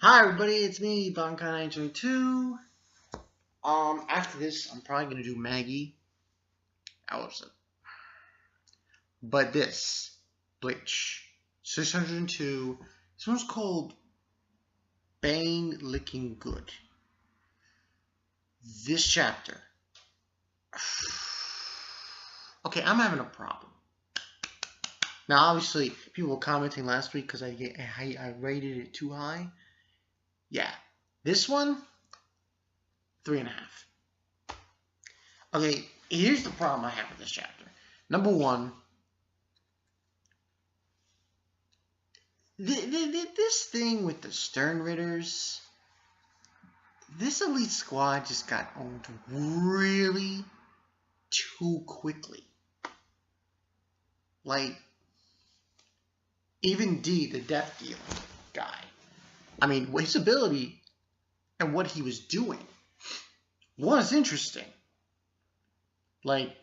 Hi everybody, it's me, Bonkai922. After this, I'm probably gonna do Maggie. But this, Bleach, 602. This one's called Bane Licking Good. This chapter. Okay, I'm having a problem. Now, obviously, people were commenting last week because I rated it too high. Yeah, this one, 3.5. Okay, here's the problem I have with this chapter. Number one, this thing with the sternritters, this elite squad just got owned really too quickly. Like, even D, the death dealer guy, I mean, his ability and what he was doing was interesting. Like,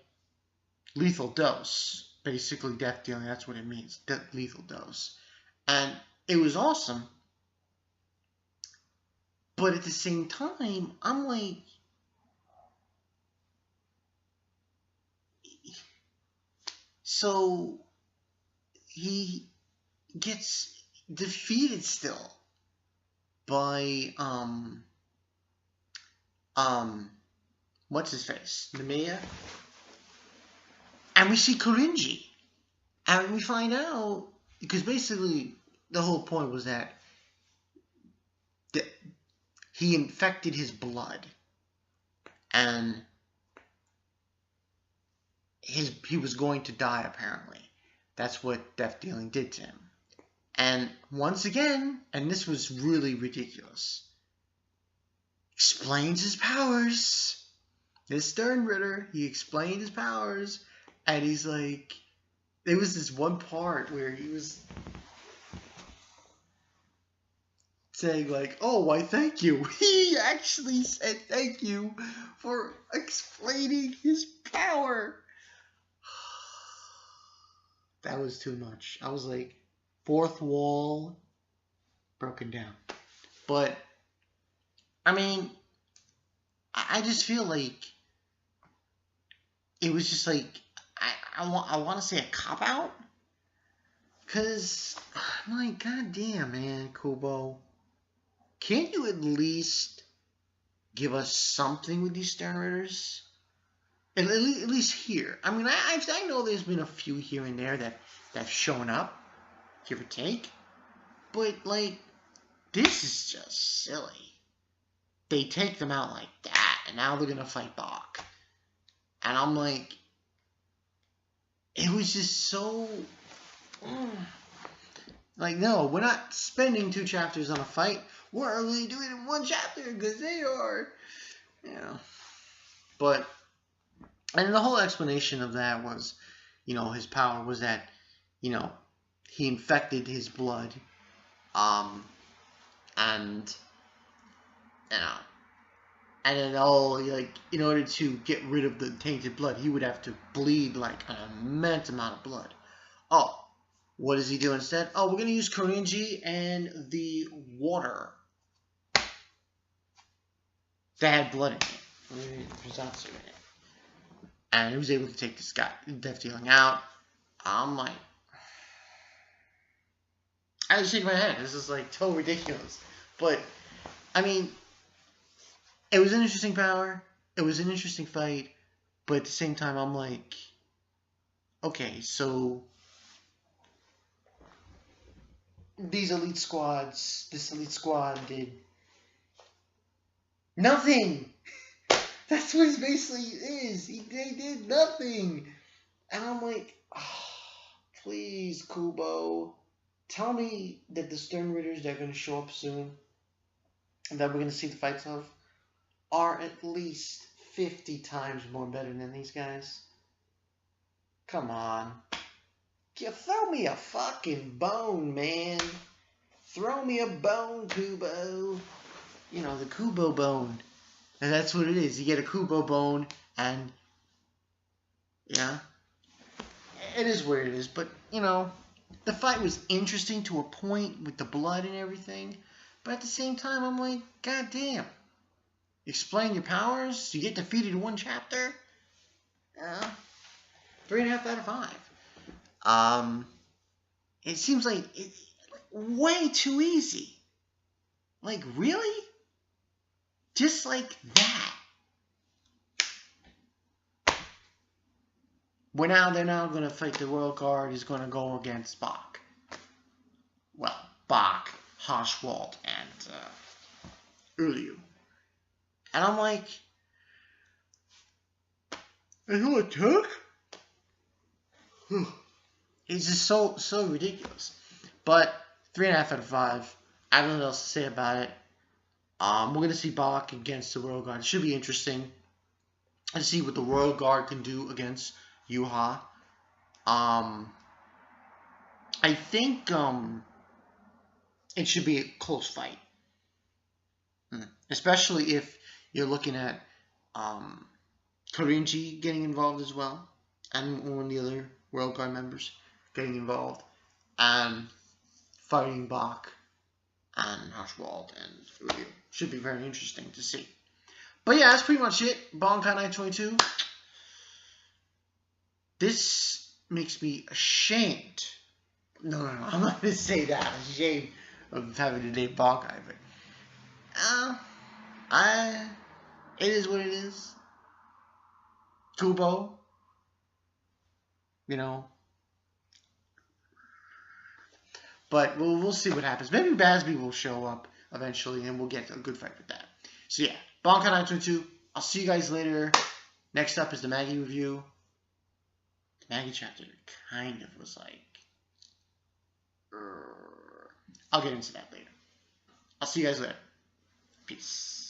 lethal dose, basically death dealing, that's what it means, lethal dose. And it was awesome. But at the same time, I'm like, so he gets defeated still by what's his face? Nemea. And we see Korinji. And we find out, because basically the whole point was that he infected his blood. And he was going to die, apparently. That's what death dealing did to him. And once again, and this was really ridiculous, explains his powers. This Sternritter, he explained his powers, and he's like, there was this one part where he was saying like, oh, why thank you. He actually said thank you for explaining his power. That was too much. I was like, fourth wall broken down. But, I mean, I just feel like it was just like, I want to say a cop-out. Because, I'm like, goddamn, man, Kubo. Can't you at least give us something with these sternritters? At least here. I mean, I know there's been a few here and there that have shown up, give or take. But, like, this is just silly. They take them out like that, and now they're going to fight Bach. And I'm like, it was just so... Like, no, we're not spending 2 chapters on a fight. We're only doing it in 1 chapter, because they are, you know. But, and the whole explanation of that was, you know, his power was that, you know, he infected his blood, and, you know, and then all, like, in order to get rid of the tainted blood, he would have to bleed, like, an immense amount of blood. Oh, what does he do instead? Oh, we're going to use Korinji and the water that had blood in it. Fusatsu in it. And he was able to take this guy, death dealing, out. I'm like, I just shake my head. This is like so ridiculous. But, I mean, it was an interesting power. It was an interesting fight. But at the same time, I'm like, okay, so these elite squads, this elite squad did nothing. That's what it basically is. They did nothing. And I'm like, oh, please, Kubo, tell me that the sternritters that are going to show up soon, and that we're going to see the fights of, are at least 50 times more better than these guys. Come on. Throw me a fucking bone, man. Throw me a bone, Kubo. You know, the Kubo bone. And that's what it is. You get a Kubo bone, and, yeah, it is where it is. But, you know, the fight was interesting to a point with the blood and everything. But at the same time, I'm like, God damn. Explain your powers? You get defeated in one chapter? 3.5 out of 5. It seems like it's way too easy. Like, really? Just like that. They're now going to fight the Royal Guard is going to go against Bach. Well, Bach, Haschwald, and Urliu. And I'm like, and who it took? It's just so ridiculous. But 3.5 out of 5. I don't know what else to say about it. We're going to see Bach against the Royal Guard. It should be interesting to see what the Royal Guard can do against Yuha. I think it should be a close fight. Especially if you're looking at Korinji getting involved as well. And one of the other Royal Guard members getting involved. And fighting Bach and Haschwald and Urliu. Should be very interesting to see. But yeah, that's pretty much it. Bankai 922. This makes me ashamed. No, I'm not going to say that. I'm ashamed of having to date Bankai, but it is what it is. Kubo, you know. But we'll see what happens. Maybe Basby will show up eventually, and we'll get a good fight with that. So yeah, Bankai 922. I'll see you guys later. Next up is the Maggie review. The Maggie chapter kind of was like... I'll get into that later. I'll see you guys later. Peace.